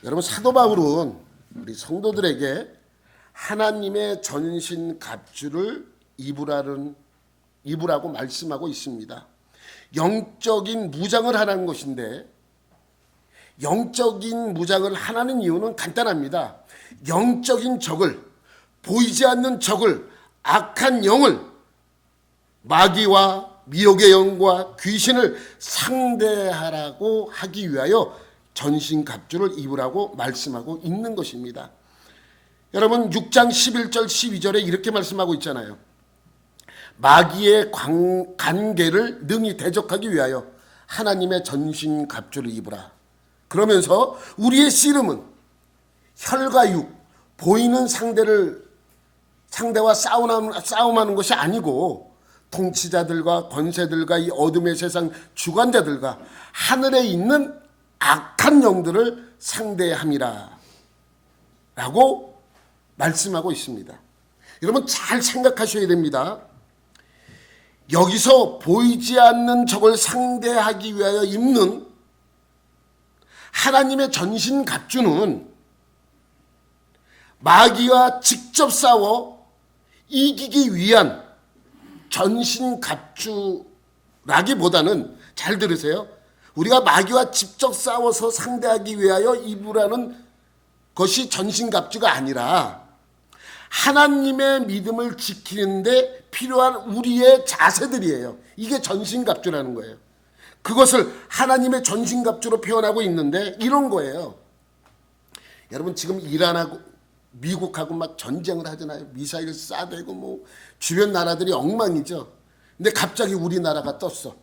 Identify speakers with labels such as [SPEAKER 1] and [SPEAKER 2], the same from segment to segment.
[SPEAKER 1] 여러분, 사도 바울은 우리 성도들에게 하나님의 전신 갑주를 입으라고 말씀하고 있습니다. 영적인 무장을 하라는 것인데, 영적인 무장을 하라는 이유는 간단합니다. 영적인 적을, 보이지 않는 적을, 악한 영을, 마귀와 미혹의 영과 귀신을 상대하라고 하기 위하여 전신갑주를 입으라고 말씀하고 있는 것입니다. 여러분, 6장 11절 12절에 이렇게 말씀하고 있잖아요. 마귀의 관계를 능히 대적하기 위하여 하나님의 전신갑주를 입으라. 그러면서 우리의 씨름은 혈과 육, 보이는 상대와 싸움하는 것이 아니고 통치자들과 권세들과 이 어둠의 세상 주관자들과 하늘에 있는 악한 영들을 상대함이라 라고 말씀하고 있습니다. 여러분, 잘 생각하셔야 됩니다. 여기서 보이지 않는 적을 상대하기 위하여 입는 하나님의 전신갑주는 마귀와 직접 싸워 이기기 위한 전신갑주라기보다는, 잘 들으세요, 우리가 마귀와 직접 싸워서 상대하기 위하여 입으라는 것이 전신갑주가 아니라 하나님의 믿음을 지키는데 필요한 우리의 자세들이에요. 이게 전신갑주라는 거예요. 그것을 하나님의 전신갑주로 표현하고 있는데 이런 거예요. 여러분, 지금 이란하고 미국하고 막 전쟁을 하잖아요. 미사일 쏴대고 뭐 주변 나라들이 엉망이죠. 근데 갑자기 우리나라가 떴어.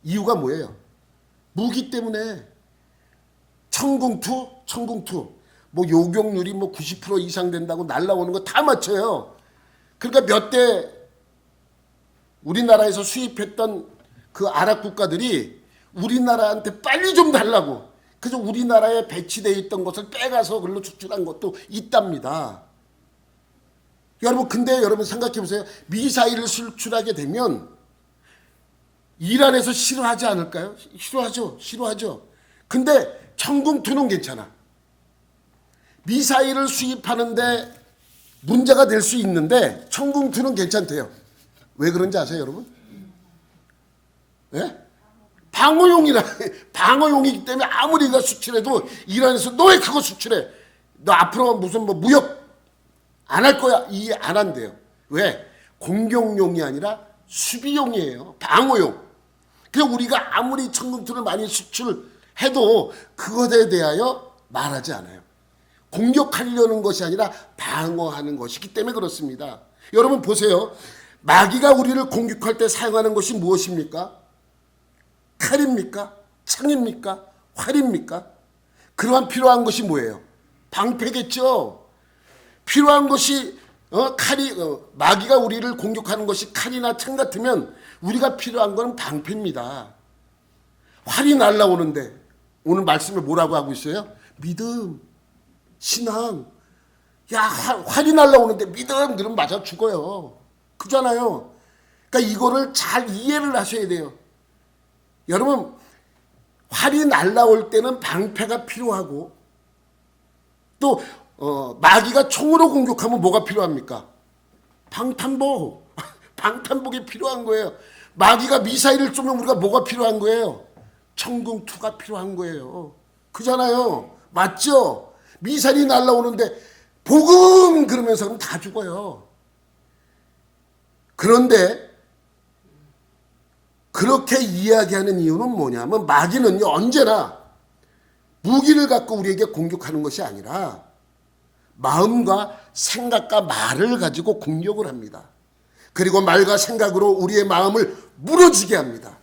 [SPEAKER 1] 이유가 뭐예요? 무기 때문에. 천궁2 뭐 요격률이 뭐 90% 이상 된다고 날라오는 거 다 맞춰요. 그러니까 몇 대 우리나라에서 수입했던 그 아랍 국가들이 우리나라한테 빨리 좀 달라고, 그래서 우리나라에 배치되어 있던 것을 빼가서 그걸로 수출한 것도 있답니다. 여러분, 근데 여러분 생각해 보세요. 미사일을 수출하게 되면 이란에서 싫어하지 않을까요? 싫어하죠. 근데 천궁2는 괜찮아. 미사일을 수입하는데 문제가 될 수 있는데 천궁2는 괜찮대요. 왜 그런지 아세요, 여러분? 예? 방어용이기 때문에 아무리 가 수출해도 이란에서 너 왜 그거 수출해? 너 앞으로 무슨 뭐 무역 안 할 거야? 이해 안 한대요. 왜? 공격용이 아니라 수비용이에요. 방어용. 그래서 우리가 아무리 천궁2를 많이 수출해도 그것에 대하여 말하지 않아요. 공격하려는 것이 아니라 방어하는 것이기 때문에 그렇습니다. 여러분 보세요. 마귀가 우리를 공격할 때 사용하는 것이 무엇입니까? 칼입니까? 창입니까? 활입니까? 그러한 필요한 것이 뭐예요? 방패겠죠. 필요한 것이 마귀가 우리를 공격하는 것이 칼이나 창 같으면 우리가 필요한 것은 방패입니다. 활이 날라오는데 오늘 말씀에 뭐라고 하고 있어요? 믿음, 신앙. 야, 활이 날라오는데 믿음, 그럼 맞아 죽어요. 그잖아요. 그러니까 이거를 잘 이해를 하셔야 돼요. 여러분, 활이 날라올 때는 방패가 필요하고, 또 마귀가 총으로 공격하면 뭐가 필요합니까? 방탄복이 필요한 거예요. 마귀가 미사일을 쏘면 우리가 뭐가 필요한 거예요? 천궁2가 필요한 거예요. 그잖아요. 맞죠? 미사일이 날라오는데 복음 그러면서 그럼 다 죽어요. 그런데 그렇게 이야기하는 이유는 뭐냐면, 마귀는요 언제나 무기를 갖고 우리에게 공격하는 것이 아니라 마음과 생각과 말을 가지고 공격을 합니다. 그리고 말과 생각으로 우리의 마음을 무너지게 합니다.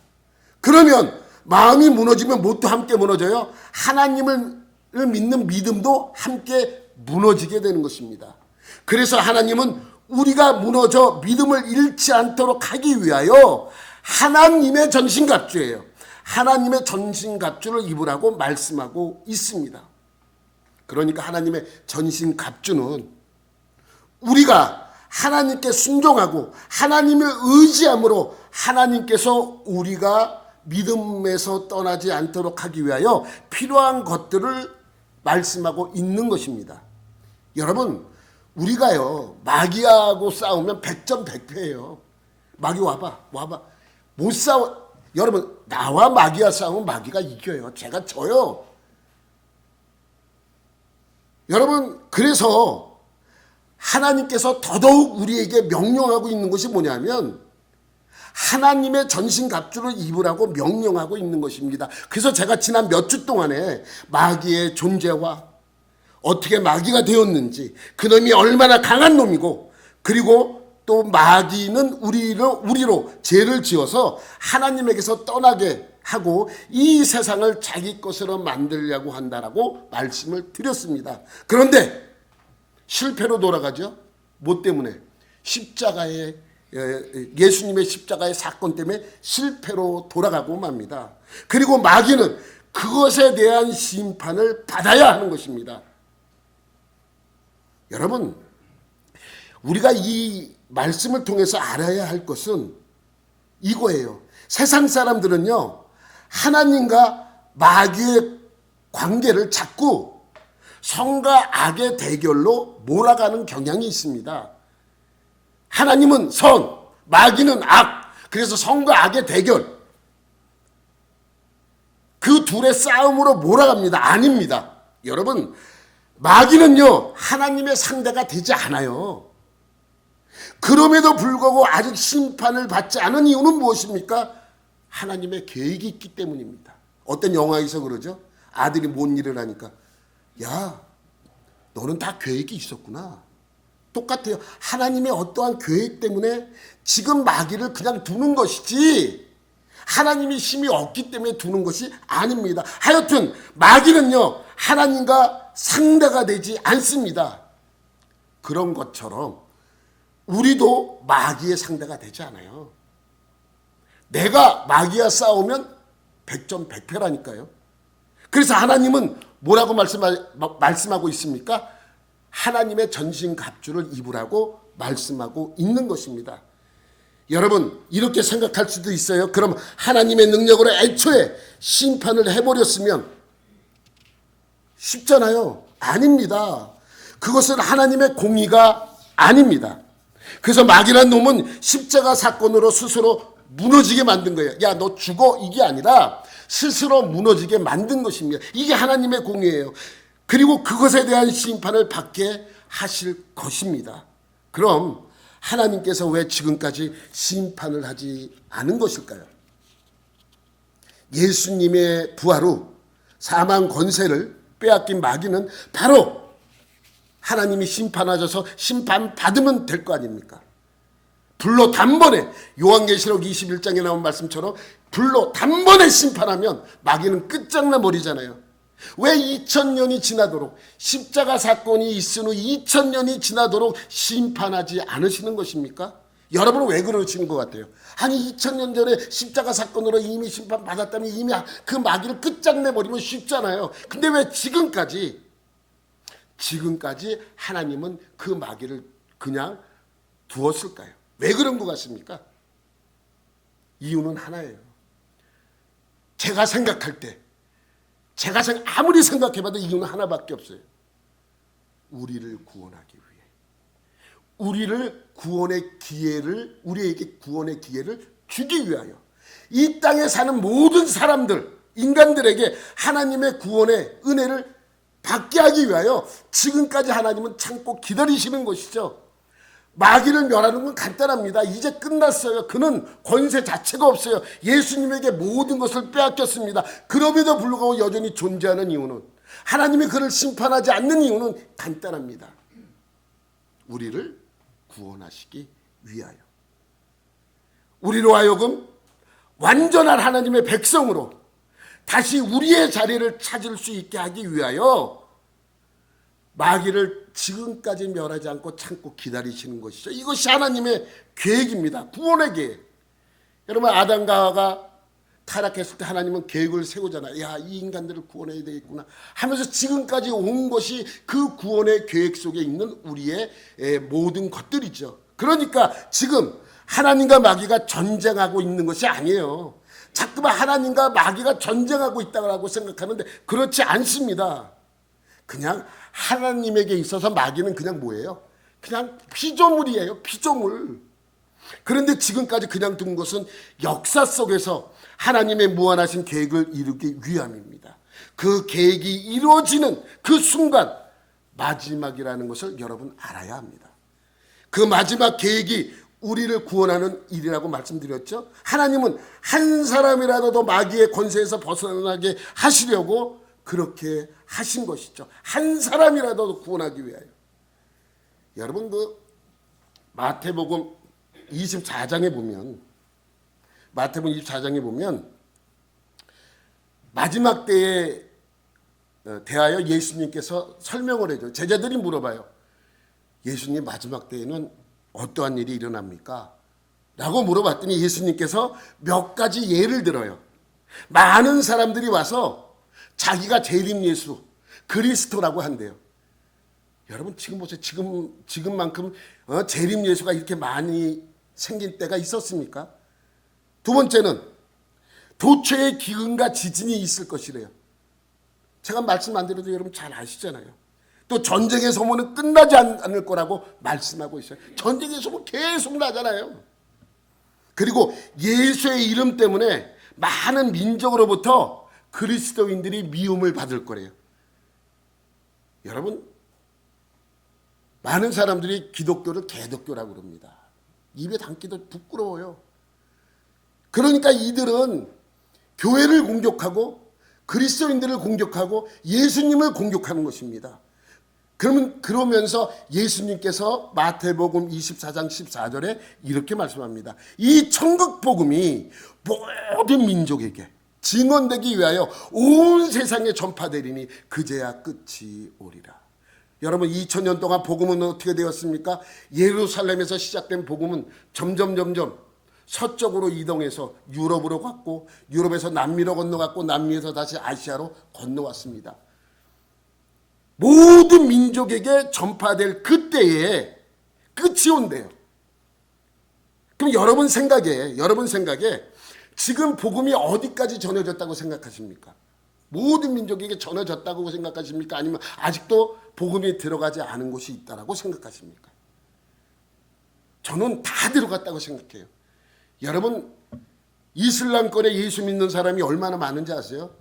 [SPEAKER 1] 그러면 마음이 무너지면 무엇도 함께 무너져요? 하나님을 믿는 믿음도 함께 무너지게 되는 것입니다. 그래서 하나님은 우리가 무너져 믿음을 잃지 않도록 하기 위하여 하나님의 전신갑주예요. 하나님의 전신갑주를 입으라고 말씀하고 있습니다. 그러니까 하나님의 전신갑주는 우리가 하나님께 순종하고 하나님을 의지함으로 하나님께서 우리가 믿음에서 떠나지 않도록 하기 위하여 필요한 것들을 말씀하고 있는 것입니다. 여러분, 우리가요 마귀하고 싸우면 100점 100패예요. 마귀 와봐. 못 싸워. 여러분, 나와 마귀와 싸우면 마귀가 이겨요. 제가 져요. 여러분, 그래서 하나님께서 더더욱 우리에게 명령하고 있는 것이 뭐냐면 하나님의 전신갑주를 입으라고 명령하고 있는 것입니다. 그래서 제가 지난 몇 주 동안에 마귀의 존재와 어떻게 마귀가 되었는지, 그놈이 얼마나 강한 놈이고, 그리고 또 마귀는 우리로 죄를 지어서 하나님에게서 떠나게 하고 이 세상을 자기 것으로 만들려고 한다라고 말씀을 드렸습니다. 그런데 실패로 돌아가죠. 뭐 때문에? 예수님의 십자가의 사건 때문에 실패로 돌아가고 맙니다. 그리고 마귀는 그것에 대한 심판을 받아야 하는 것입니다. 여러분, 우리가 이 말씀을 통해서 알아야 할 것은 이거예요. 세상 사람들은요, 하나님과 마귀의 관계를 자꾸 선과 악의 대결로 몰아가는 경향이 있습니다. 하나님은 선, 마귀는 악. 그래서 선과 악의 대결. 그 둘의 싸움으로 몰아갑니다. 아닙니다. 여러분, 마귀는요 하나님의 상대가 되지 않아요. 그럼에도 불구하고 아직 심판을 받지 않은 이유는 무엇입니까? 하나님의 계획이 있기 때문입니다. 어떤 영화에서 그러죠. 아들이 뭔 일을 하니까, 야, 너는 다 계획이 있었구나. 똑같아요. 하나님의 어떠한 계획 때문에 지금 마귀를 그냥 두는 것이지 하나님이 힘이 없기 때문에 두는 것이 아닙니다. 하여튼 마귀는요 하나님과 상대가 되지 않습니다. 그런 것처럼 우리도 마귀의 상대가 되지 않아요. 내가 마귀와 싸우면 100점 100패라니까요. 그래서 하나님은 뭐라고 말씀하고 있습니까? 하나님의 전신갑주를 입으라고 말씀하고 있는 것입니다. 여러분, 이렇게 생각할 수도 있어요. 그럼 하나님의 능력으로 애초에 심판을 해버렸으면 쉽잖아요. 아닙니다. 그것은 하나님의 공의가 아닙니다. 그래서 마귀란 놈은 십자가 사건으로 스스로 무너지게 만든 거예요. 야, 너 죽어, 이게 아니라 스스로 무너지게 만든 것입니다. 이게 하나님의 공의예요. 그리고 그것에 대한 심판을 받게 하실 것입니다. 그럼 하나님께서 왜 지금까지 심판을 하지 않은 것일까요? 예수님의 부활 후 사망 권세를 빼앗긴 마귀는 바로 하나님이 심판하셔서 심판받으면 될 거 아닙니까? 불로 단번에, 요한계시록 21장에 나온 말씀처럼 불로 단번에 심판하면 마귀는 끝장나 버리잖아요. 왜 2000년이 지나도록, 십자가 사건이 있은 후 2000년이 지나도록 심판하지 않으시는 것입니까? 여러분은 왜 그러시는 것 같아요? 아니 2000년 전에 십자가 사건으로 이미 심판받았다면 이미 그 마귀를 끝장내버리면 쉽잖아요. 근데 왜 지금까지 하나님은 그 마귀를 그냥 두었을까요? 왜 그런 것 같습니까? 이유는 하나예요. 제가 생각할 때, 아무리 생각해봐도 이유는 하나밖에 없어요. 우리를 구원하기 위해. 우리에게 구원의 기회를 주기 위하여. 이 땅에 사는 모든 사람들, 인간들에게 하나님의 구원의 은혜를 받게 하기 위하여 지금까지 하나님은 참고 기다리시는 것이죠. 마귀를 멸하는 건 간단합니다. 이제 끝났어요. 그는 권세 자체가 없어요. 예수님에게 모든 것을 빼앗겼습니다. 그럼에도 불구하고 여전히 존재하는 이유는, 하나님이 그를 심판하지 않는 이유는 간단합니다. 우리를 구원하시기 위하여. 우리로 하여금 완전한 하나님의 백성으로 다시 우리의 자리를 찾을 수 있게 하기 위하여 마귀를 지금까지 멸하지 않고 참고 기다리시는 것이죠. 이것이 하나님의 계획입니다. 구원의 계획. 여러분, 아담과 하와가 타락했을 때 하나님은 계획을 세우잖아요. 야, 이 인간들을 구원해야 되겠구나 하면서 지금까지 온 것이 그 구원의 계획 속에 있는 우리의 모든 것들이죠. 그러니까 지금 하나님과 마귀가 전쟁하고 있는 것이 아니에요. 자꾸만 하나님과 마귀가 전쟁하고 있다고 생각하는데 그렇지 않습니다. 그냥 하나님에게 있어서 마귀는 그냥 뭐예요? 그냥 피조물이에요. 피조물. 그런데 지금까지 그냥 둔 것은 역사 속에서 하나님의 무한하신 계획을 이루기 위함입니다. 그 계획이 이루어지는 그 순간 마지막이라는 것을 여러분 알아야 합니다. 그 마지막 계획이 우리를 구원하는 일이라고 말씀드렸죠. 하나님은 한 사람이라도 마귀의 권세에서 벗어나게 하시려고 그렇게 하신 것이죠. 한 사람이라도 구원하기 위하여. 여러분 그 마태복음 24장에 보면 마지막 때에 대하여 예수님께서 설명을 해줘요. 제자들이 물어봐요. 예수님 마지막 때에는 어떠한 일이 일어납니까? 라고 물어봤더니 예수님께서 몇 가지 예를 들어요. 많은 사람들이 와서 자기가 재림 예수 그리스도라고 한대요. 여러분 지금 보세요. 지금만큼 재림 예수가 이렇게 많이 생긴 때가 있었습니까? 두 번째는 도처에 기근과 지진이 있을 것이래요. 제가 말씀 안 드려도 여러분 잘 아시잖아요. 또 전쟁의 소문은 끝나지 않을 거라고 말씀하고 있어요. 전쟁의 소문 계속 나잖아요. 그리고 예수의 이름 때문에 많은 민족으로부터 그리스도인들이 미움을 받을 거래요. 여러분 많은 사람들이 기독교를 개독교라고 그럽니다. 입에 담기도 부끄러워요. 그러니까 이들은 교회를 공격하고 그리스도인들을 공격하고 예수님을 공격하는 것입니다. 그러면서 예수님께서 마태복음 24장 14절에 이렇게 말씀합니다. 이 천국 복음이 모든 민족에게 증언되기 위하여 온 세상에 전파되리니 그제야 끝이 오리라. 여러분 2000년 동안 복음은 어떻게 되었습니까? 예루살렘에서 시작된 복음은 점점 서쪽으로 이동해서 유럽으로 갔고 유럽에서 남미로 건너갔고 남미에서 다시 아시아로 건너왔습니다. 모든 민족에게 전파될 그때에 끝이 온대요. 그럼 여러분 생각에 지금 복음이 어디까지 전해졌다고 생각하십니까? 모든 민족에게 전해졌다고 생각하십니까? 아니면 아직도 복음이 들어가지 않은 곳이 있다고 생각하십니까? 저는 다 들어갔다고 생각해요. 여러분 이슬람권에 예수 믿는 사람이 얼마나 많은지 아세요?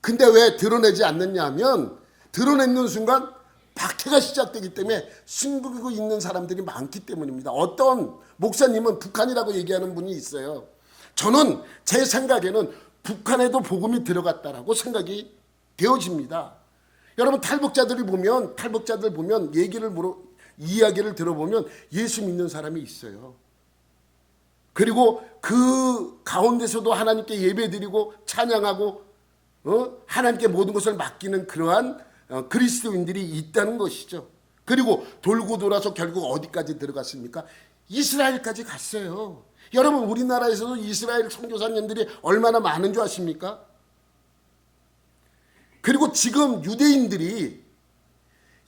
[SPEAKER 1] 근데 왜 드러내지 않느냐 하면 드러내는 순간 박해가 시작되기 때문에 숨기고 있는 사람들이 많기 때문입니다. 어떤 목사님은 북한이라고 얘기하는 분이 있어요. 저는 제 생각에는 북한에도 복음이 들어갔다라고 생각이 되어집니다. 여러분 탈북자들 보면 이야기를 들어보면 예수 믿는 사람이 있어요. 그리고 그 가운데서도 하나님께 예배드리고 찬양하고 하나님께 모든 것을 맡기는 그러한 그리스도인들이 있다는 것이죠. 그리고 돌고 돌아서 결국 어디까지 들어갔습니까? 이스라엘까지 갔어요. 여러분 우리나라에서도 이스라엘 선교사님들이 얼마나 많은 줄 아십니까? 그리고 지금 유대인들이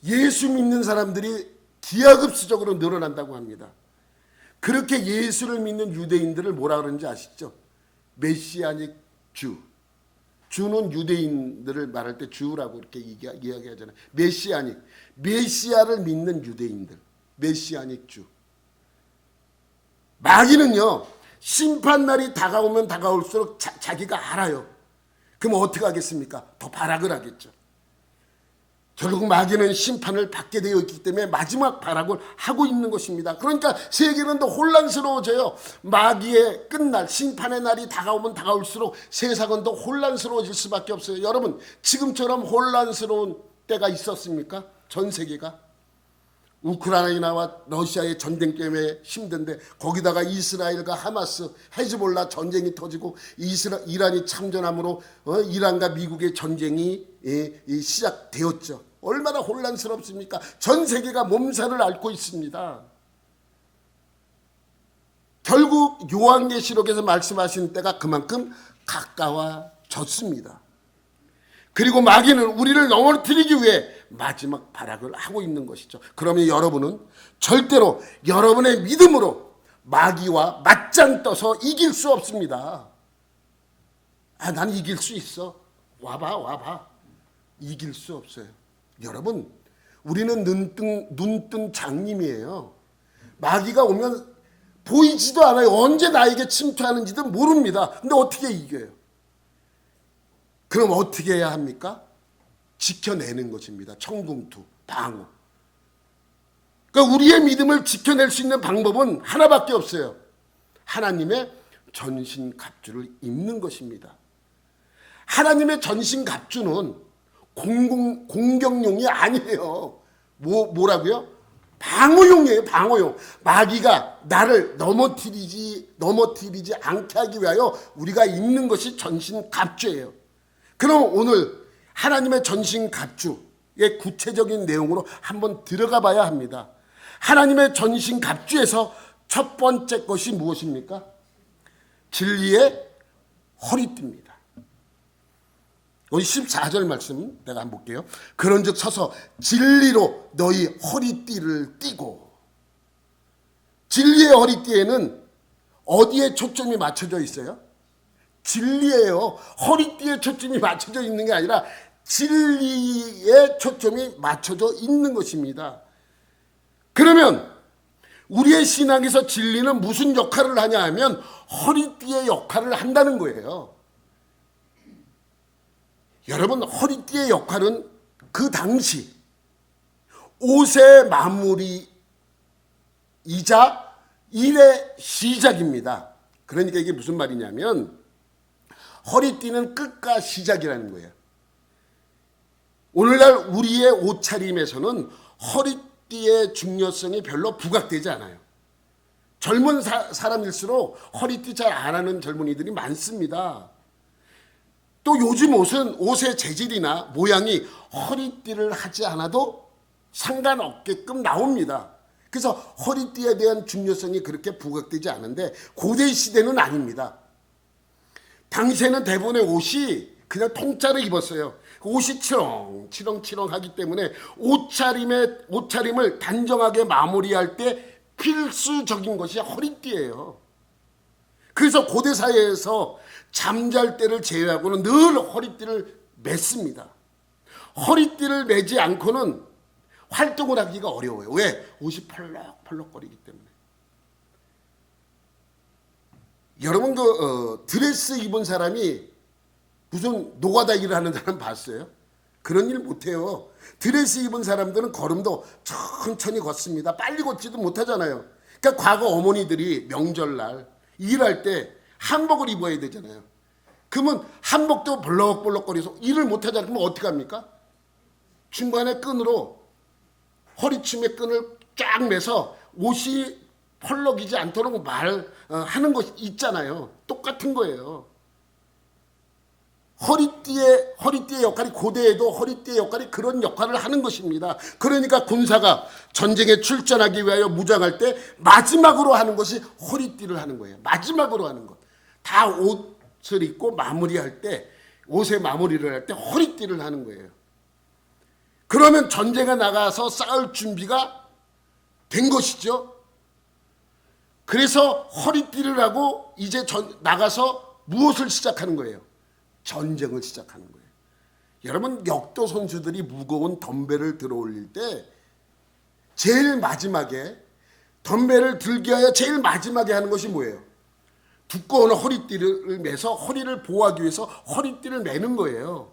[SPEAKER 1] 예수 믿는 사람들이 기하급수적으로 늘어난다고 합니다. 그렇게 예수를 믿는 유대인들을 뭐라 그러는지 아시죠? 메시아닉 주. 주는 유대인들을 말할 때 주라고 이렇게 이야기하잖아요. 메시아를 믿는 유대인들. 메시아닉 주. 마귀는요. 심판날이 다가오면 다가올수록 자기가 알아요. 그럼 어떻게 하겠습니까? 더 발악을 하겠죠. 결국 마귀는 심판을 받게 되어 있기 때문에 마지막 발악을 하고 있는 것입니다. 그러니까 세계는 더 혼란스러워져요. 마귀의 끝날, 심판의 날이 다가오면 다가올수록 세상은 더 혼란스러워질 수밖에 없어요. 여러분, 지금처럼 혼란스러운 때가 있었습니까? 전 세계가? 우크라이나와 러시아의 전쟁 때문에 힘든데 거기다가 이스라엘과 하마스, 헤즈볼라 전쟁이 터지고 이란이 참전함으로 이란과 미국의 전쟁이 시작되었죠. 얼마나 혼란스럽습니까? 전 세계가 몸살을 앓고 있습니다. 결국 요한계시록에서 말씀하신 때가 그만큼 가까워졌습니다. 그리고 마귀는 우리를 넘어뜨리기 위해 마지막 발악을 하고 있는 것이죠. 그러면 여러분은 절대로 여러분의 믿음으로 마귀와 맞짱 떠서 이길 수 없습니다. 난 이길 수 있어. 와봐. 이길 수 없어요. 여러분, 우리는 눈뜬 장님이에요. 마귀가 오면 보이지도 않아요. 언제 나에게 침투하는지도 모릅니다. 근데 어떻게 이겨요? 그럼 어떻게 해야 합니까? 지켜내는 것입니다. 청궁투, 방어. 그러니까 우리의 믿음을 지켜낼 수 있는 방법은 하나밖에 없어요. 하나님의 전신갑주를 입는 것입니다. 하나님의 전신갑주는 공격용이 아니에요. 뭐라고요? 방어용이에요. 방어용. 마귀가 나를 넘어뜨리지 않게 하기 위하여 우리가 입는 것이 전신갑주예요. 그럼 오늘 하나님의 전신갑주의 구체적인 내용으로 한번 들어가 봐야 합니다. 하나님의 전신갑주에서 첫 번째 것이 무엇입니까? 진리의 허리띠입니다. 우리 14절 말씀 내가 한번 볼게요. 그런즉 서서 진리로 너희 허리띠를 띠고. 진리의 허리띠에는 어디에 초점이 맞춰져 있어요? 진리예요. 허리띠에 초점이 맞춰져 있는 게 아니라 진리에 초점이 맞춰져 있는 것입니다. 그러면 우리의 신앙에서 진리는 무슨 역할을 하냐 하면 허리띠의 역할을 한다는 거예요. 여러분, 허리띠의 역할은 그 당시 옷의 마무리이자 일의 시작입니다. 그러니까 이게 무슨 말이냐면 허리띠는 끝과 시작이라는 거예요. 오늘날 우리의 옷차림에서는 허리띠의 중요성이 별로 부각되지 않아요. 젊은 사람일수록 허리띠 잘 안 하는 젊은이들이 많습니다. 또 요즘 옷의 재질이나 모양이 허리띠를 하지 않아도 상관없게끔 나옵니다. 그래서 허리띠에 대한 중요성이 그렇게 부각되지 않은데 고대 시대는 아닙니다. 당시에는 대부분의 옷이 그냥 통짜를 입었어요. 옷이 치렁치렁하기 때문에 옷차림을 단정하게 마무리할 때 필수적인 것이 허리띠예요. 그래서 고대 사회에서 잠잘 때를 제외하고는 늘 허리띠를 맸습니다. 허리띠를 매지 않고는 활동을 하기가 어려워요. 왜? 옷이 펄럭펄럭거리기 때문에. 여러분 드레스 입은 사람이 무슨 노가다 일을 하는 사람 봤어요? 그런 일 못해요. 드레스 입은 사람들은 걸음도 천천히 걷습니다. 빨리 걷지도 못하잖아요. 그러니까 과거 어머니들이 명절날 일할 때 한복을 입어야 되잖아요. 그러면 한복도 벌럭벌럭거려서 일을 못하잖아요. 그러면 어떻게 합니까? 중간에 끈으로 허리춤에 끈을 쫙 매서 옷이 펄럭이지 않도록 하는 것이 있잖아요. 똑같은 거예요. 허리띠의 역할이 고대에도 허리띠의 역할이 그런 역할을 하는 것입니다. 그러니까 군사가 전쟁에 출전하기 위하여 무장할 때 마지막으로 하는 것이 허리띠를 하는 거예요. 마지막으로 하는 것. 다 옷을 입고 마무리할 때 옷에 마무리를 할 때 허리띠를 하는 거예요. 그러면 전쟁에 나가서 싸울 준비가 된 것이죠. 그래서 허리띠를 하고 이제 나가서 무엇을 시작하는 거예요? 전쟁을 시작하는 거예요. 여러분 역도 선수들이 무거운 덤벨을 들어 올릴 때 제일 마지막에 덤벨을 들기 위하여 제일 마지막에 하는 것이 뭐예요? 두꺼운 허리띠를 매서 허리를 보호하기 위해서 허리띠를 매는 거예요.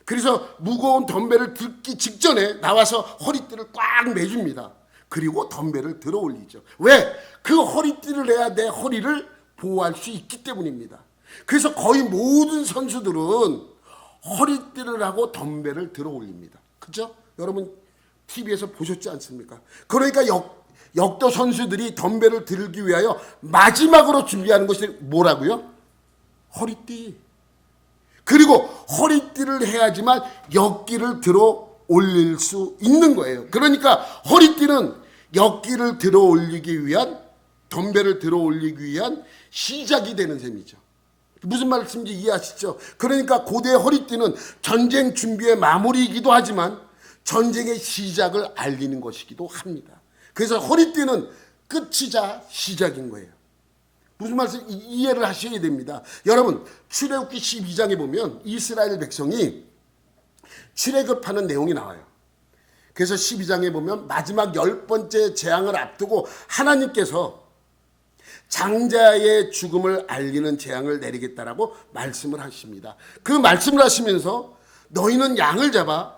[SPEAKER 1] 그래서 무거운 덤벨을 들기 직전에 나와서 허리띠를 꽉 매줍니다. 그리고 덤벨을 들어 올리죠. 왜? 그 허리띠를 내야 내 허리를 보호할 수 있기 때문입니다. 그래서 거의 모든 선수들은 허리띠를 하고 덤벨을 들어 올립니다. 그죠? 여러분 TV에서 보셨지 않습니까? 그러니까 역도 선수들이 덤벨을 들기 위하여 마지막으로 준비하는 것이 뭐라고요? 허리띠. 그리고 허리띠를 해야지만 역기를 들어 올릴 수 있는 거예요. 그러니까 허리띠는 역기를 들어 올리기 위한, 덤벨을 들어 올리기 위한 시작이 되는 셈이죠. 무슨 말씀인지 이해하시죠? 그러니까 고대의 허리띠는 전쟁 준비의 마무리이기도 하지만 전쟁의 시작을 알리는 것이기도 합니다. 그래서 허리띠는 끝이자 시작인 거예요. 무슨 말씀 이해를 하셔야 됩니다. 여러분 출애굽기 12장에 보면 이스라엘 백성이 출애굽하는 내용이 나와요. 그래서 12장에 보면 마지막 10번째 재앙을 앞두고 하나님께서 장자의 죽음을 알리는 재앙을 내리겠다라고 말씀을 하십니다. 그 말씀을 하시면서 너희는 양을 잡아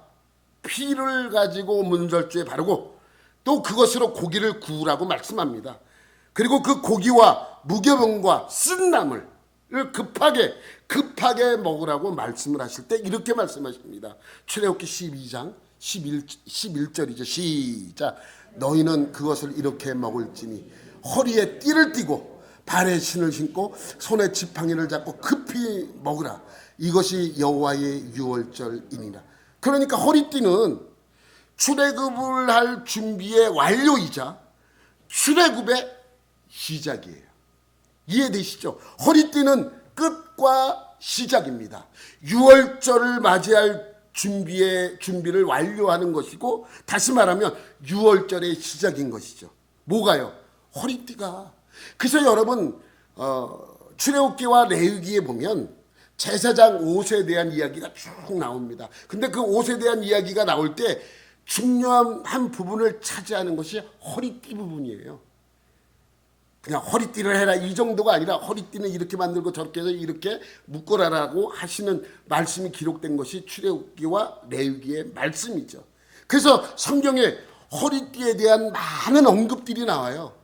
[SPEAKER 1] 피를 가지고 문설주에 바르고 또 그것으로 고기를 구우라고 말씀합니다. 그리고 그 고기와 무교병과 쓴 나물을 급하게 먹으라고 말씀을 하실 때 이렇게 말씀하십니다. 출애굽기 12장 11절이죠. 시작. 너희는 그것을 이렇게 먹을지니 허리에 띠를 띠고 발에 신을 신고 손에 지팡이를 잡고 급히 먹으라. 이것이 여호와의 유월절이니라. 그러니까 허리띠는 출애굽을 할 준비의 완료이자 출애굽의 시작이에요. 이해되시죠? 허리띠는 끝과 시작입니다. 유월절을 맞이할 준비를 완료하는 것이고, 다시 말하면 유월절의 시작인 것이죠. 뭐가요? 허리띠가. 그래서 여러분 출애굽기와 레위기에 보면 제사장 옷에 대한 이야기가 쭉 나옵니다. 근데 그 옷에 대한 이야기가 나올 때 중요한 한 부분을 차지하는 것이 허리띠 부분이에요. 그냥 허리띠를 해라 이 정도가 아니라 허리띠는 이렇게 만들고 저렇게 해서 이렇게 묶어라라고 하시는 말씀이 기록된 것이 출애굽기와 레위기의 말씀이죠. 그래서 성경에 허리띠에 대한 많은 언급들이 나와요.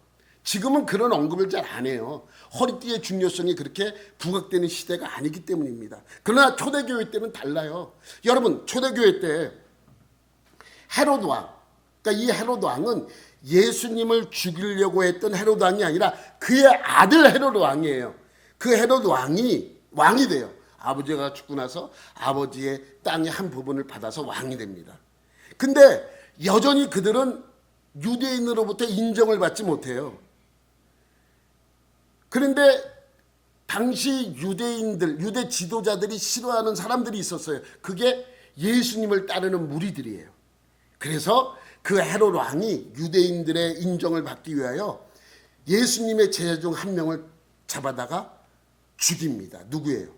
[SPEAKER 1] 지금은 그런 언급을 잘 안 해요. 허리띠의 중요성이 그렇게 부각되는 시대가 아니기 때문입니다. 그러나 초대교회 때는 달라요. 여러분 초대교회 때 헤롯 왕, 그러니까 이 헤롯 왕은 예수님을 죽이려고 했던 헤롯 왕이 아니라 그의 아들 헤롯 왕이에요. 그 헤롯 왕이 돼요. 아버지가 죽고 나서 아버지의 땅의 한 부분을 받아서 왕이 됩니다. 근데 여전히 그들은 유대인으로부터 인정을 받지 못해요. 그런데 당시 유대 지도자들이 싫어하는 사람들이 있었어요. 그게 예수님을 따르는 무리들이에요. 그래서 그 헤롯 왕이 유대인들의 인정을 받기 위하여 예수님의 제자 중 한 명을 잡아다가 죽입니다. 누구예요?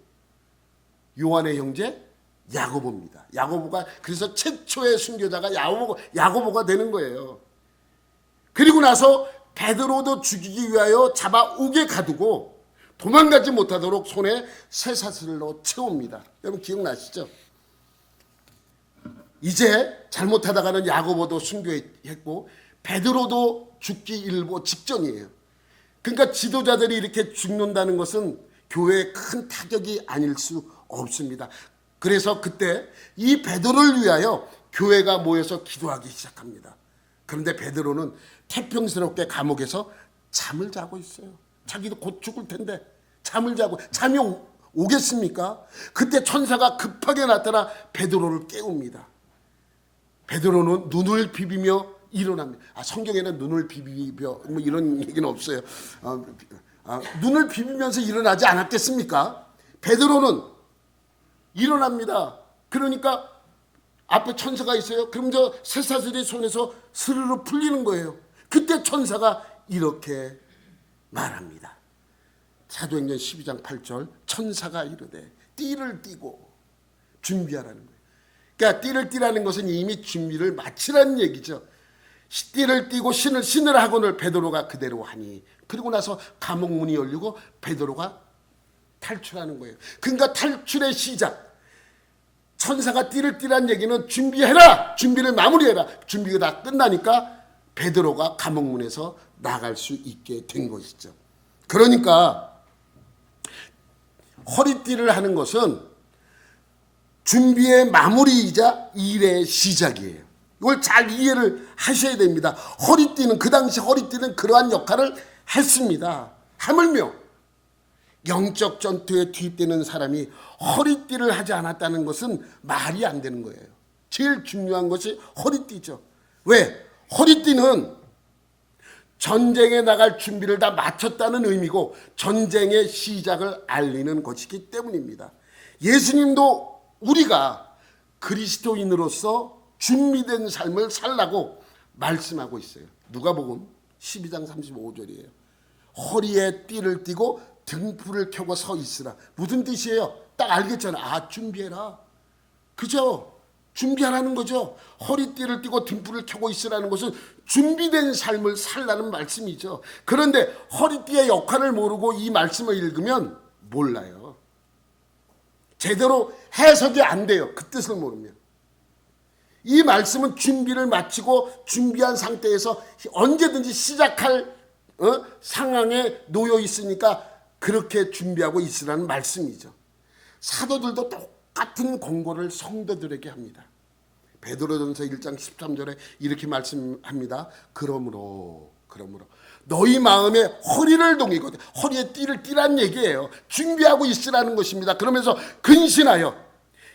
[SPEAKER 1] 요한의 형제 야고보입니다. 야고보가 그래서 최초의 순교자가 야고보가 되는 거예요. 그리고 나서 베드로도 죽이기 위하여 잡아오게 가두고 도망가지 못하도록 손에 쇠사슬로 채웁니다. 여러분 기억나시죠? 이제 잘못하다가는 야고보도 순교했고 베드로도 죽기 일보 직전이에요. 그러니까 지도자들이 이렇게 죽는다는 것은 교회에 큰 타격이 아닐 수 없습니다. 그래서 그때 이 베드로를 위하여 교회가 모여서 기도하기 시작합니다. 그런데 베드로는 태평스럽게 감옥에서 잠을 자고 있어요. 자기도 곧 죽을 텐데 잠을 자고 잠이 오겠습니까? 그때 천사가 급하게 나타나 베드로를 깨웁니다. 베드로는 눈을 비비며 일어납니다. 성경에는 눈을 비비며 뭐 이런 얘기는 없어요. 눈을 비비면서 일어나지 않았겠습니까? 베드로는 일어납니다. 그러니까 앞에 천사가 있어요. 그럼 저 쇠사슬이 손에서 스르르 풀리는 거예요. 그때 천사가 이렇게 말합니다. 사도행전 12장 8절 천사가 이르되 띠를 띠고 준비하라는 거예요. 그러니까 띠를 띠라는 것은 이미 준비를 마치라는 얘기죠. 띠를 띠고 신을 하고는 베드로가 그대로 하니 그리고 나서 감옥 문이 열리고 베드로가 탈출하는 거예요. 그러니까 탈출의 시작. 천사가 띠를 띠라는 얘기는 준비해라. 준비를 마무리해라. 준비가 다 끝나니까 베드로가 감옥문에서 나갈 수 있게 된 것이죠. 그러니까 허리띠를 하는 것은 준비의 마무리이자 일의 시작이에요. 이걸 잘 이해를 하셔야 됩니다. 허리띠는 그 당시 허리띠는 그러한 역할을 했습니다. 하물며 영적 전투에 투입되는 사람이 허리띠를 하지 않았다는 것은 말이 안 되는 거예요. 제일 중요한 것이 허리띠죠. 왜? 허리띠는 전쟁에 나갈 준비를 다 마쳤다는 의미고 전쟁의 시작을 알리는 것이기 때문입니다. 예수님도 우리가 그리스도인으로서 준비된 삶을 살라고 말씀하고 있어요. 누가복음 12장 35절이에요. 허리에 띠를 띠고 등불을 켜고 서 있으라. 무슨 뜻이에요? 딱 알겠잖아. 준비해라. 그죠? 준비하라는 거죠. 허리띠를 띠고 등불을 켜고 있으라는 것은 준비된 삶을 살라는 말씀이죠. 그런데 허리띠의 역할을 모르고 이 말씀을 읽으면 몰라요. 제대로 해석이 안 돼요. 그 뜻을 모르면. 이 말씀은 준비를 마치고 준비한 상태에서 언제든지 시작할 상황에 놓여 있으니까 그렇게 준비하고 있으라는 말씀이죠. 사도들도 똑같은 권고를 성도들에게 합니다. 베드로전서 1장 13절에 이렇게 말씀합니다. 그러므로 너희 마음에 허리를 동이고, 허리에 띠를 띠란 얘기예요. 준비하고 있으라는 것입니다. 그러면서 근신하여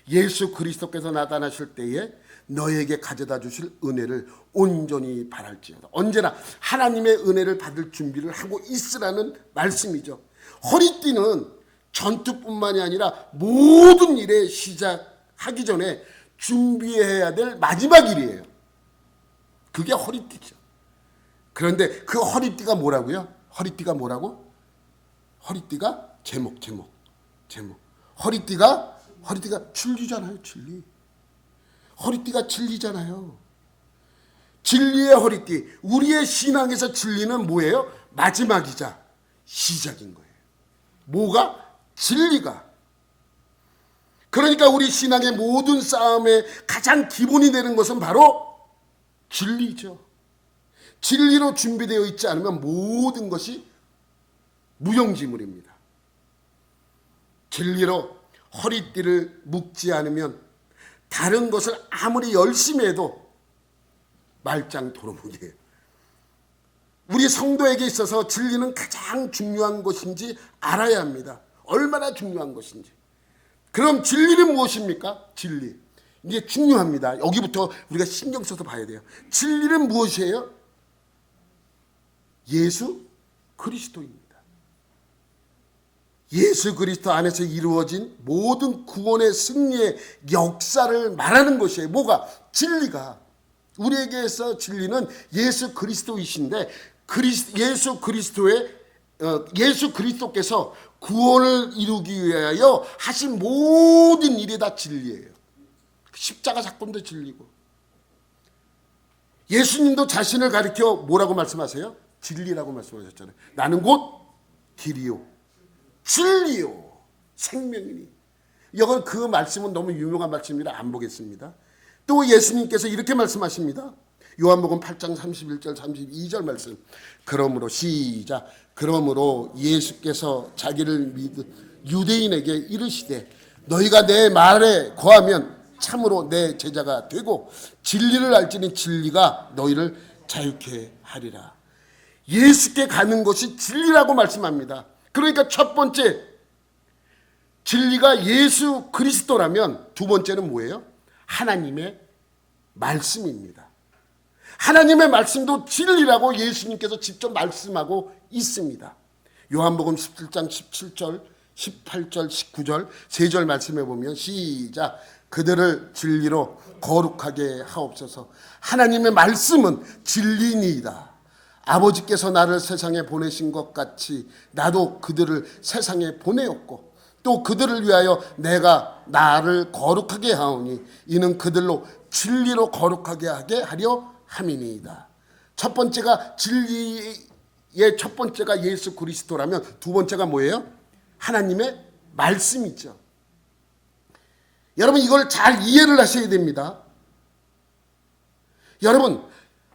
[SPEAKER 1] 예수 그리스도께서 나타나실 때에 너에게 가져다 주실 은혜를 온전히 바랄지어다. 언제나 하나님의 은혜를 받을 준비를 하고 있으라는 말씀이죠. 허리띠는 전투뿐만이 아니라 모든 일에 시작하기 전에 준비해야 될 마지막 일이에요. 그게 허리띠죠. 그런데 그 허리띠가 뭐라고요? 허리띠가 뭐라고? 허리띠가 제목. 허리띠가 진리잖아요. 진리. 허리띠가 진리잖아요. 진리의 허리띠. 우리의 신앙에서 진리는 뭐예요? 마지막이자 시작인 거예요. 뭐가? 진리가. 그러니까 우리 신앙의 모든 싸움의 가장 기본이 되는 것은 바로 진리죠. 진리로 준비되어 있지 않으면 모든 것이 무용지물입니다. 진리로 허리띠를 묶지 않으면 다른 것을 아무리 열심히 해도 말짱도루묵이에요. 우리 성도에게 있어서 진리는 가장 중요한 것인지 알아야 합니다. 얼마나 중요한 것인지. 그럼 진리는 무엇입니까? 진리. 이게 중요합니다. 여기부터 우리가 신경 써서 봐야 돼요. 진리는 무엇이에요? 예수 그리스도입니다. 예수 그리스도 안에서 이루어진 모든 구원의 승리의 역사를 말하는 것이에요. 뭐가? 진리가. 우리에게서 진리는 예수 그리스도이신데 예수 그리스도께서 구원을 이루기 위하여 하신 모든 일이 다 진리예요. 십자가 사건도 진리고. 예수님도 자신을 가리켜 뭐라고 말씀하세요? 진리라고 말씀하셨잖아요. 나는 곧 길이요 진리요 생명이니. 이건 그 말씀은 너무 유명한 말씀이라 안 보겠습니다. 또 예수님께서 이렇게 말씀하십니다. 요한복음 8장 31절 32절 말씀. 그러므로 시작. 그러므로 예수께서 자기를 믿은 유대인에게 이르시되 너희가 내 말에 거하면 참으로 내 제자가 되고 진리를 알지니 진리가 너희를 자유케 하리라. 예수께 가는 것이 진리라고 말씀합니다. 그러니까 첫 번째 진리가 예수 그리스도라면 두 번째는 뭐예요? 하나님의 말씀입니다. 하나님의 말씀도 진리라고 예수님께서 직접 말씀하고 있습니다. 요한복음 17장 17절 18절 19절 세 절 말씀해 보면 시작. 그들을 진리로 거룩하게 하옵소서. 하나님의 말씀은 진리니이다. 아버지께서 나를 세상에 보내신 것 같이 나도 그들을 세상에 보내었고 또 그들을 위하여 내가 나를 거룩하게 하오니 이는 그들로 진리로 거룩하게 하게 하려 함이니이다. 첫 번째가 진리의 첫 번째가 예수 그리스도라면 두 번째가 뭐예요? 하나님의 말씀이죠. 여러분 이걸 잘 이해를 하셔야 됩니다. 여러분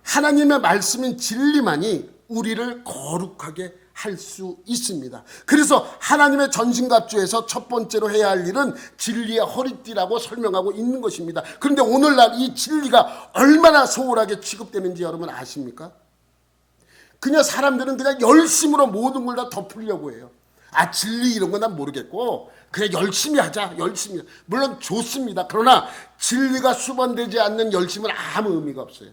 [SPEAKER 1] 하나님의 말씀인 진리만이 우리를 거룩하게 할 수 있습니다. 그래서 하나님의 전신갑주에서 첫 번째로 해야 할 일은 진리의 허리띠라고 설명하고 있는 것입니다. 그런데 오늘날 이 진리가 얼마나 소홀하게 취급되는지 여러분 아십니까? 그냥 사람들은 그냥 열심으로 모든 걸 다 덮으려고 해요. 아 진리 이런 건 난 모르겠고 그냥 열심히 하자. 열심히. 물론 좋습니다. 그러나 진리가 수반되지 않는 열심은 아무 의미가 없어요.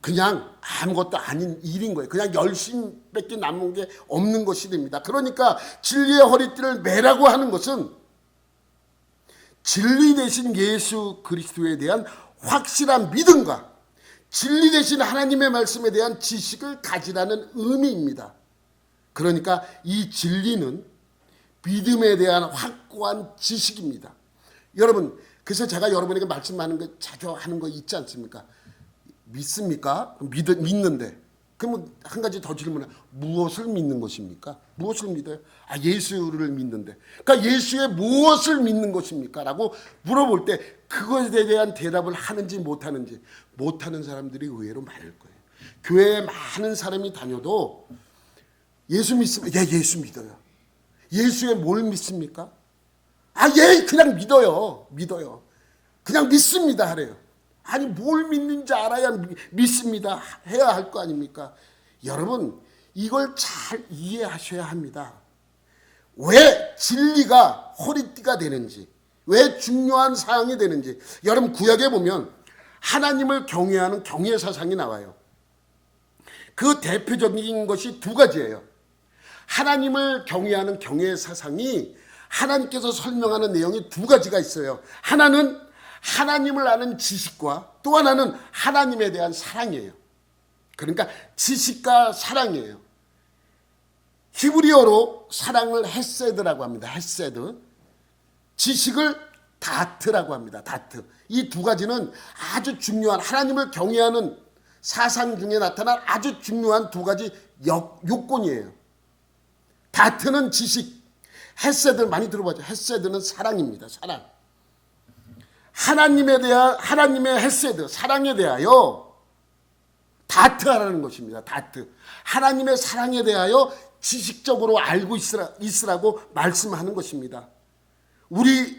[SPEAKER 1] 그냥 아무것도 아닌 일인 거예요. 그냥 열심밖에 남은 게 없는 것이 됩니다. 그러니까 진리의 허리띠를 매라고 하는 것은 진리 대신 예수 그리스도에 대한 확실한 믿음과 진리 대신 하나님의 말씀에 대한 지식을 가지라는 의미입니다. 그러니까 이 진리는 믿음에 대한 확고한 지식입니다. 여러분, 그래서 제가 여러분에게 말씀하는 거 자주 하는 거 있지 않습니까? 믿습니까? 믿는데. 그러면 한 가지 더 질문해. 무엇을 믿는 것입니까? 무엇을 믿어요? 아, 예수를 믿는데. 그러니까 예수의 무엇을 믿는 것입니까? 라고 물어볼 때 그것에 대한 대답을 하는지 못하는지, 못하는 사람들이 의외로 많을 거예요. 교회에 많은 사람이 다녀도 예수 믿습니까? 예, 예수 믿어요. 예수의 뭘 믿습니까? 아, 예, 그냥 믿어요. 믿어요. 그냥 믿습니다 하래요. 아니, 뭘 믿는지 알아야 믿습니다 해야 할 거 아닙니까? 여러분, 이걸 잘 이해하셔야 합니다. 왜 진리가 허리띠가 되는지, 왜 중요한 사항이 되는지. 여러분, 구약에 보면 하나님을 경외하는 경외 사상이 나와요. 그 대표적인 것이 두 가지예요. 하나님을 경외하는 경외 사상이 하나님께서 설명하는 내용이 두 가지가 있어요. 하나는 하나님을 아는 지식과 또 하나는 하나님에 대한 사랑이에요. 그러니까 지식과 사랑이에요. 히브리어로 사랑을 헤세드라고 합니다. 헤세드. 지식을 다트라고 합니다. 다트. 이 두 가지는 아주 중요한, 하나님을 경외하는 사상 중에 나타난 아주 중요한 두 가지 요건이에요. 다트는 지식, 헤세드 많이 들어보죠. 헤세드는 사랑입니다. 사랑. 하나님의 헤세드, 사랑에 대하여 다트하라는 것입니다. 다트. 하나님의 사랑에 대하여 지식적으로 알고 있으라고 말씀하는 것입니다.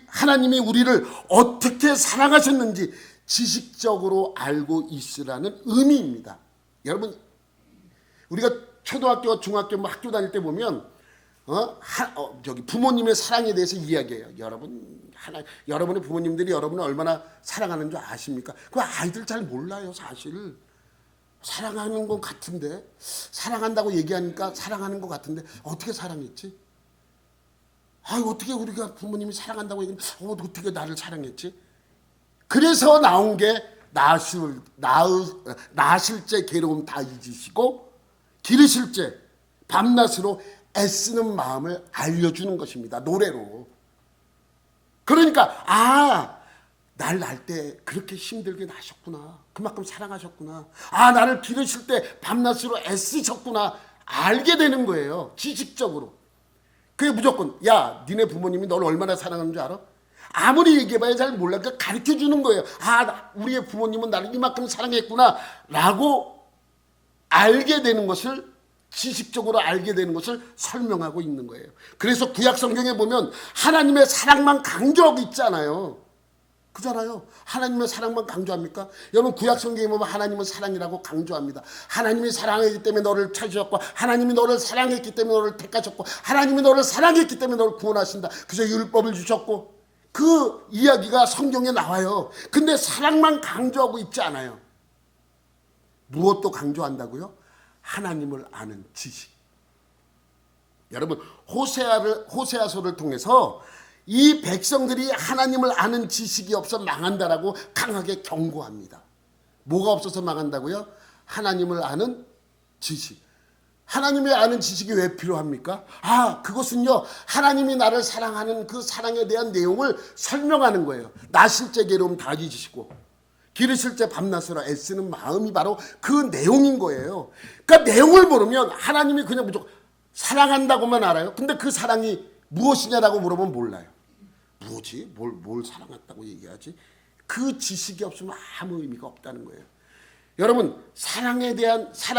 [SPEAKER 1] 하나님이 우리를 어떻게 사랑하셨는지 지식적으로 알고 있으라는 의미입니다. 여러분, 우리가 초등학교, 중학교, 학교 다닐 때 보면 부모님의 사랑에 대해서 이야기해요. 여러분의 부모님들이 여러분을 얼마나 사랑하는 줄 아십니까? 그 아이들 잘 몰라요, 사실. 사랑하는 것 같은데, 사랑한다고 얘기하니까 사랑하는 것 같은데 어떻게 사랑했지? 어떻게 우리가 부모님이 사랑한다고 얘기하면 어떻게 나를 사랑했지? 그래서 나온 게 낳으실 때 괴로움 다 잊으시고 기르실 때 밤낮으로 애쓰는 마음을 알려주는 것입니다. 노래로. 그러니까 날 낳을 때 그렇게 힘들게 낳으셨구나. 그만큼 사랑하셨구나. 나를 기르실 때 밤낮으로 애쓰셨구나. 알게 되는 거예요. 지식적으로. 그게 무조건 니네 부모님이 너를 얼마나 사랑하는 줄 알아? 아무리 얘기해봐야 잘 몰라. 그러니까 가르쳐주는 거예요. 우리의 부모님은 나를 이만큼 사랑했구나 라고 알게 되는 것을, 지식적으로 알게 되는 것을 설명하고 있는 거예요. 그래서 구약 성경에 보면 하나님의 사랑만 강조하고 있잖아요. 그잖아요. 하나님의 사랑만 강조합니까? 여러분, 구약 성경에 보면 하나님은 사랑이라고 강조합니다. 하나님이 사랑했기 때문에 너를 찾으셨고, 하나님이 너를 사랑했기 때문에 너를 택하셨고, 하나님이 너를 사랑했기 때문에 너를 구원하신다. 그래서 율법을 주셨고, 그 이야기가 성경에 나와요. 근데 사랑만 강조하고 있지 않아요. 무엇도 강조한다고요? 하나님을 아는 지식. 여러분, 호세아서를 통해서 이 백성들이 하나님을 아는 지식이 없어 망한다라고 강하게 경고합니다. 뭐가 없어서 망한다고요? 하나님을 아는 지식. 하나님을 아는 지식이 왜 필요합니까? 그것은요, 하나님이 나를 사랑하는 그 사랑에 대한 내용을 설명하는 거예요. 낳으실 때 괴로움 다 잊으시고 기르실 때 밤낮으로 애쓰는 마음이 바로 그 내용인 거예요. 그러니까 내용을 모르면 하나님이 그냥 무조건 사랑한다고만 알아요. 근데 그 사랑이 무엇이냐라고 물어보면 몰라요. 뭐지? 뭘 사랑했다고 얘기하지? 그 지식이 없으면 아무 의미가 없다는 거예요. 여러분,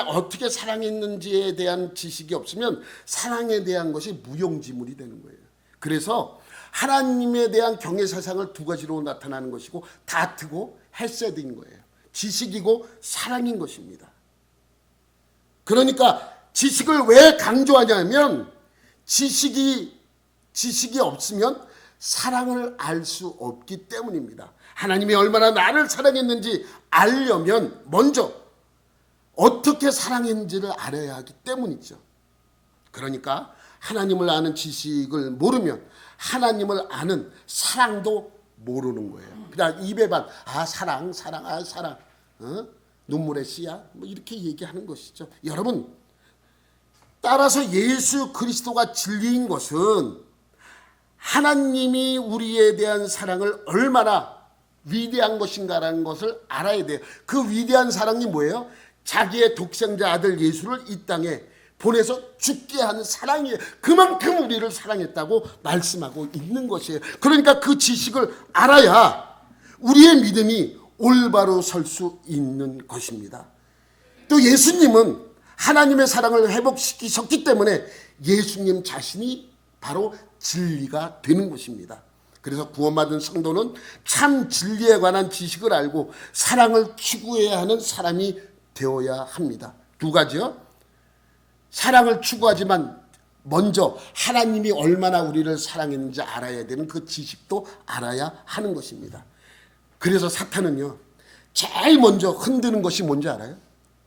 [SPEAKER 1] 어떻게 사랑했는지에 대한 지식이 없으면 사랑에 대한 것이 무용지물이 되는 거예요. 그래서 하나님에 대한 경외사상을 두 가지로 나타나는 것이고, 다트고 헤세드인 거예요. 지식이고 사랑인 것입니다. 그러니까 지식을 왜 강조하냐면, 지식이 없으면 사랑을 알 수 없기 때문입니다. 하나님이 얼마나 나를 사랑했는지 알려면 먼저 어떻게 사랑했는지를 알아야 하기 때문이죠. 그러니까 하나님을 아는 지식을 모르면 하나님을 아는 사랑도 모르는 거예요. 그냥 입에만 사랑, 눈물의 씨야, 이렇게 얘기하는 것이죠. 여러분, 따라서 예수 그리스도가 진리인 것은 하나님이 우리에 대한 사랑을 얼마나 위대한 것인가라는 것을 알아야 돼요. 그 위대한 사랑이 뭐예요? 자기의 독생자 아들 예수를 이 땅에 보내서 죽게 하는 사랑이에요. 그만큼 우리를 사랑했다고 말씀하고 있는 것이에요. 그러니까 그 지식을 알아야 우리의 믿음이 올바로 설 수 있는 것입니다. 또 예수님은 하나님의 사랑을 회복시키셨기 때문에 예수님 자신이 바로 진리가 되는 것입니다. 그래서 구원받은 성도는 참 진리에 관한 지식을 알고 사랑을 추구해야 하는 사람이 되어야 합니다. 두 가지요. 사랑을 추구하지만 먼저 하나님이 얼마나 우리를 사랑했는지 알아야 되는 그 지식도 알아야 하는 것입니다. 그래서 사탄은요, 제일 먼저 흔드는 것이 뭔지 알아요?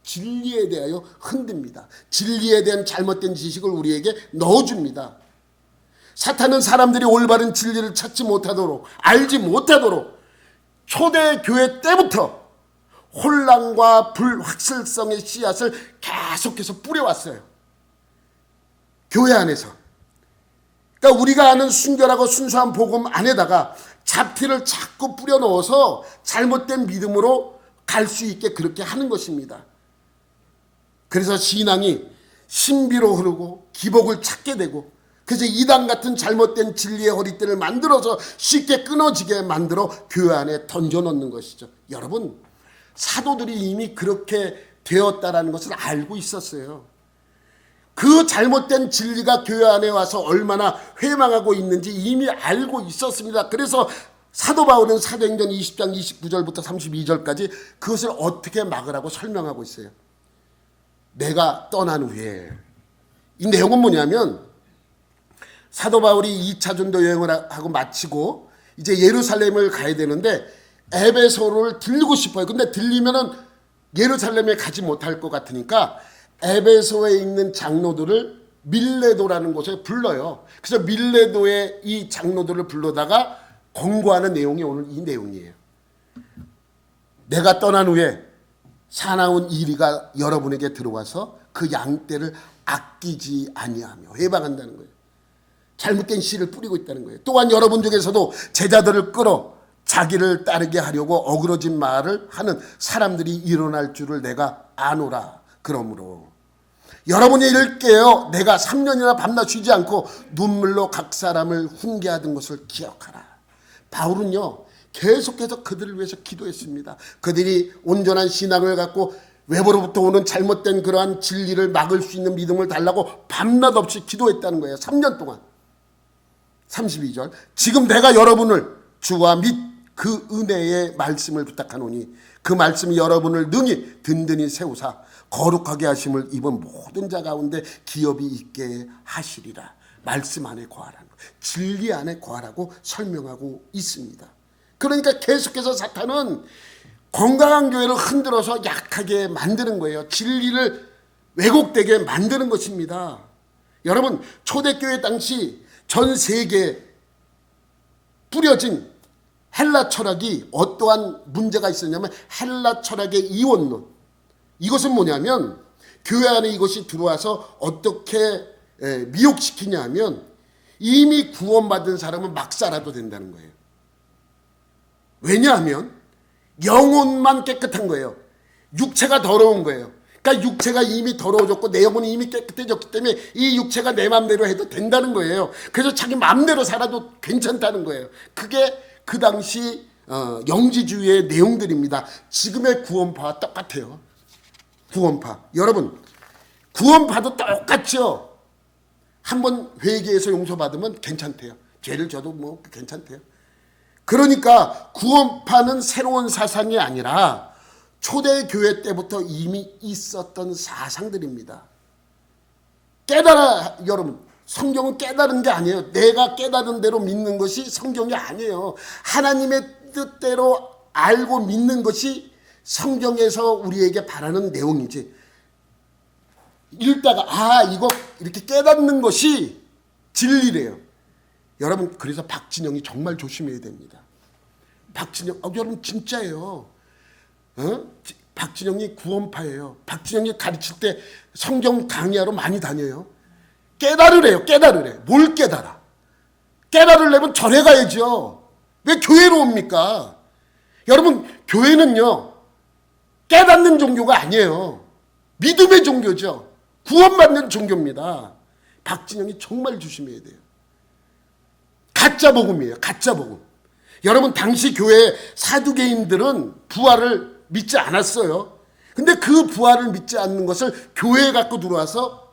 [SPEAKER 1] 진리에 대하여 흔듭니다. 진리에 대한 잘못된 지식을 우리에게 넣어줍니다. 사탄은 사람들이 올바른 진리를 찾지 못하도록, 알지 못하도록 초대교회 때부터 혼란과 불확실성의 씨앗을 계속해서 뿌려왔어요. 교회 안에서. 그러니까 우리가 아는 순결하고 순수한 복음 안에다가 잡티를 자꾸 뿌려 넣어서 잘못된 믿음으로 갈 수 있게 그렇게 하는 것입니다. 그래서 신앙이 신비로 흐르고 기복을 찾게 되고, 그래서 이단 같은 잘못된 진리의 허리띠를 만들어서 쉽게 끊어지게 만들어 교회 안에 던져놓는 것이죠. 여러분, 사도들이 이미 그렇게 되었다라는 것을 알고 있었어요. 그 잘못된 진리가 교회 안에 와서 얼마나 회망하고 있는지 이미 알고 있었습니다. 그래서 사도 바울은 사도행전 20장 29절부터 32절까지 그것을 어떻게 막으라고 설명하고 있어요. 내가 떠난 후에. 이 내용은 뭐냐면, 사도 바울이 2차 전도 여행을 하고 마치고 이제 예루살렘을 가야 되는데 에베소를 들리고 싶어요. 근데 들리면은 예루살렘에 가지 못할 것 같으니까 에베소에 있는 장로들을 밀레도라는 곳에 불러요. 그래서 밀레도의 이 장로들을 불러다가 권고하는 내용이 오늘 이 내용이에요. 내가 떠난 후에 사나운 이리가 여러분에게 들어와서 그 양떼를 아끼지 아니하며 해방한다는 거예요. 잘못된 씨를 뿌리고 있다는 거예요. 또한 여러분 중에서도 제자들을 끌어 자기를 따르게 하려고 어그러진 말을 하는 사람들이 일어날 줄을 내가 아노라. 그러므로 여러분이 이를 깨어 내가 3년이나 밤낮 쉬지 않고 눈물로 각 사람을 훈계하던 것을 기억하라. 바울은요, 계속해서 그들을 위해서 기도했습니다. 그들이 온전한 신앙을 갖고 외부로부터 오는 잘못된 그러한 진리를 막을 수 있는 믿음을 달라고 밤낮 없이 기도했다는 거예요. 3년 동안. 32절. 지금 내가 여러분을 주와 및 그 은혜의 말씀을 부탁하노니 그 말씀이 여러분을 능히 든든히 세우사 거룩하게 하심을 입은 모든 자 가운데 기업이 있게 하시리라. 말씀 안에 거하라는 거예요. 진리 안에 거하라고 설명하고 있습니다. 그러니까 계속해서 사탄은 건강한 교회를 흔들어서 약하게 만드는 거예요. 진리를 왜곡되게 만드는 것입니다. 여러분, 초대교회 당시 전 세계에 뿌려진 헬라 철학이 어떠한 문제가 있었냐면 헬라 철학의 이원론. 이것은 뭐냐면 교회 안에 이것이 들어와서 어떻게 미혹시키냐 하면 이미 구원받은 사람은 막 살아도 된다는 거예요. 왜냐하면 영혼만 깨끗한 거예요. 육체가 더러운 거예요. 그러니까 육체가 이미 더러워졌고 내 영혼이 이미 깨끗해졌기 때문에 이 육체가 내 마음대로 해도 된다는 거예요. 그래서 자기 마음대로 살아도 괜찮다는 거예요. 그게 그 당시 영지주의의 내용들입니다. 지금의 구원파와 똑같아요. 구원파. 여러분, 구원파도 똑같죠. 한번 회개해서 용서받으면 괜찮대요. 죄를 져도 뭐 괜찮대요. 그러니까 구원파는 새로운 사상이 아니라 초대교회 때부터 이미 있었던 사상들입니다. 깨달아, 여러분. 성경은 깨달은 게 아니에요. 내가 깨달은 대로 믿는 것이 성경이 아니에요. 하나님의 뜻대로 알고 믿는 것이 성경에서 우리에게 바라는 내용이지. 읽다가 이거 이렇게 깨닫는 것이 진리래요. 여러분, 그래서 박진영이 정말 조심해야 됩니다. 박진영, 여러분 진짜예요. 박진영이 구원파예요. 박진영이 가르칠 때 성경 강의하러 많이 다녀요. 깨달으래요. 깨달으래. 뭘 깨달아? 깨달을 내면 절에 가야죠. 왜 교회로 옵니까? 여러분, 교회는요, 깨닫는 종교가 아니에요. 믿음의 종교죠. 구원받는 종교입니다. 박진영이 정말 조심해야 돼요. 가짜 복음이에요. 가짜 복음. 여러분, 당시 교회 사두개인들은 부활을 믿지 않았어요. 근데 그 부활을 믿지 않는 것을 교회에 갖고 들어와서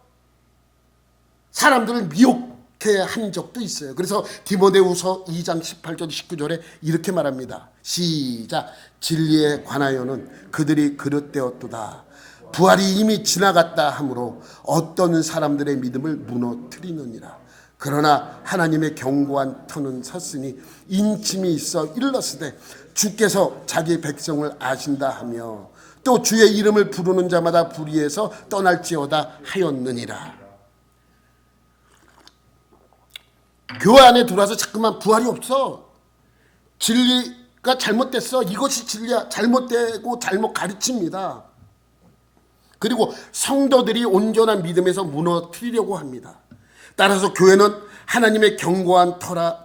[SPEAKER 1] 사람들을 미혹해 한 적도 있어요. 그래서 디모데후서 2장 18절 19절에 이렇게 말합니다. 시작. 진리에 관하여는 그들이 그릇되었도다. 부활이 이미 지나갔다 하므로 어떤 사람들의 믿음을 무너뜨리느니라. 그러나 하나님의 견고한 터는 섰으니 인침이 있어 일렀으되 주께서 자기 백성을 아신다 하며 또 주의 이름을 부르는 자마다 불의에서 떠날지어다 하였느니라. 교회 안에 들어와서 자꾸만 부활이 없어. 진리가 잘못됐어. 이것이 진리야. 잘못되고 잘못 가르칩니다. 그리고 성도들이 온전한 믿음에서 무너뜨리려고 합니다. 따라서 교회는 하나님의 견고한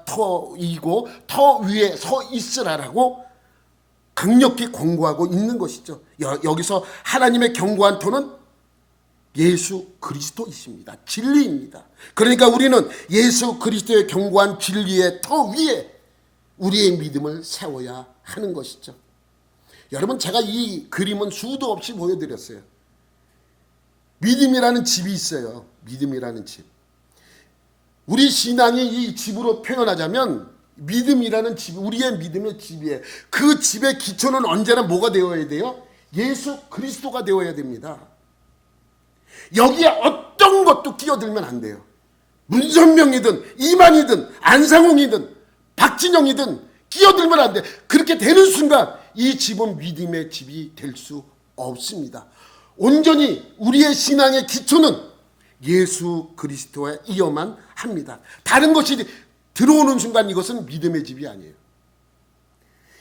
[SPEAKER 1] 터이고 터 위에 서 있으라라고 강력히 권고하고 있는 것이죠. 여기서 하나님의 견고한 터는 예수 그리스도이십니다. 진리입니다. 그러니까 우리는 예수 그리스도의 견고한 진리의 터 위에 우리의 믿음을 세워야 하는 것이죠. 여러분, 제가 이 그림은 수도 없이 보여드렸어요. 믿음이라는 집이 있어요. 믿음이라는 집. 우리 신앙이 이 집으로 표현하자면 믿음이라는 집, 우리의 믿음의 집이에요. 그 집의 기초는 언제나 뭐가 되어야 돼요? 예수 그리스도가 되어야 됩니다. 여기에 어떤 것도 끼어들면 안 돼요. 문선명이든 이만희든 안상홍이든 박진영이든 끼어들면 안 돼. 그렇게 되는 순간 이 집은 믿음의 집이 될 수 없습니다. 온전히 우리의 신앙의 기초는 예수 그리스도이어만 합니다. 다른 것이 들어오는 순간 이것은 믿음의 집이 아니에요.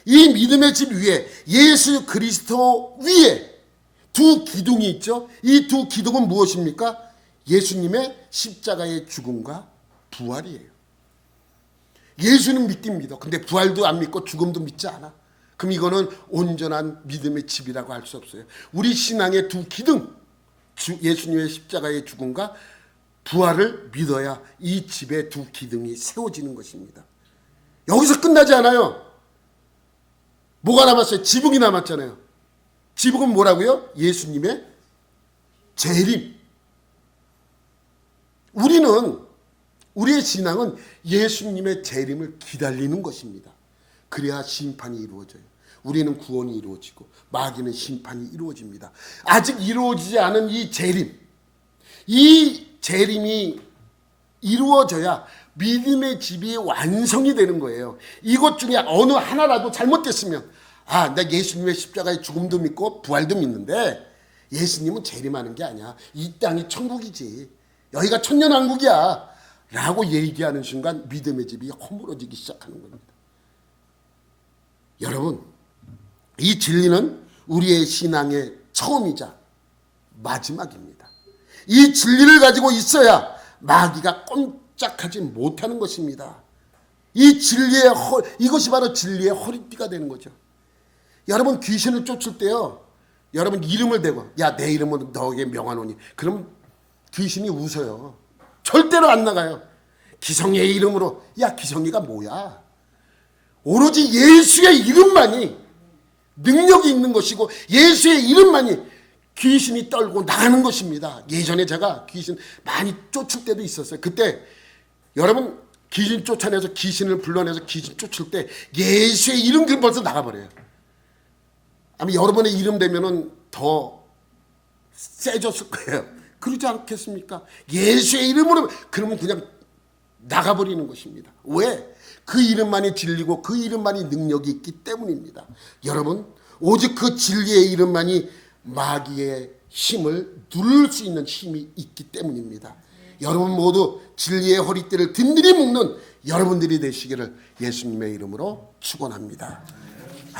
[SPEAKER 1] 이 믿음의 집 위에 예수 그리스도 위에 두 기둥이 있죠. 이 두 기둥은 무엇입니까? 예수님의 십자가의 죽음과 부활이에요. 예수는 믿습니다. 근데 부활도 안 믿고 죽음도 믿지 않아. 그럼 이거는 온전한 믿음의 집이라고 할 수 없어요. 우리 신앙의 두 기둥, 예수님의 십자가의 죽음과 부활을 믿어야 이 집의 두 기둥이 세워지는 것입니다. 여기서 끝나지 않아요. 뭐가 남았어요? 지붕이 남았잖아요. 지붕은 뭐라고요? 예수님의 재림. 우리의 신앙은 예수님의 재림을 기다리는 것입니다. 그래야 심판이 이루어져요. 우리는 구원이 이루어지고 마귀는 심판이 이루어집니다. 아직 이루어지지 않은 이 재림, 이 재림이 이루어져야 믿음의 집이 완성이 되는 거예요. 이것 중에 어느 하나라도 잘못됐으면 나 예수님의 십자가의 죽음도 믿고 부활도 믿는데 예수님은 재림하는 게 아니야. 이 땅이 천국이지. 여기가 천년왕국이야. 라고 얘기하는 순간 믿음의 집이 허물어지기 시작하는 겁니다. 여러분, 이 진리는 우리의 신앙의 처음이자 마지막입니다. 이 진리를 가지고 있어야 마귀가 꼼짝하지 못하는 것입니다. 이것이 바로 진리의 허리띠가 되는 거죠. 여러분, 귀신을 쫓을 때요, 여러분 이름을 대고 내 이름은 너에게 명하노니, 그럼 귀신이 웃어요. 절대로 안 나가요. 기성이의 이름으로. 기성이가 뭐야? 오로지 예수의 이름만이 능력이 있는 것이고 예수의 이름만이 귀신이 떨고 나가는 것입니다. 예전에 제가 귀신 많이 쫓을 때도 있었어요. 그때 여러분 귀신 쫓아내서 귀신을 불러내서 귀신 쫓을 때 예수의 이름 그럼 벌써 나가버려요. 아마 여러분의 이름 되면은 더 세졌을 거예요. 그러지 않겠습니까? 예수의 이름으로 그러면 그냥 나가버리는 것입니다. 왜? 그 이름만이 진리고 그 이름만이 능력이 있기 때문입니다. 여러분, 오직 그 진리의 이름만이 마귀의 힘을 누를 수 있는 힘이 있기 때문입니다. 여러분 모두 진리의 허리띠를 든든히 묶는 여러분들이 되시기를 예수님의 이름으로 축원합니다.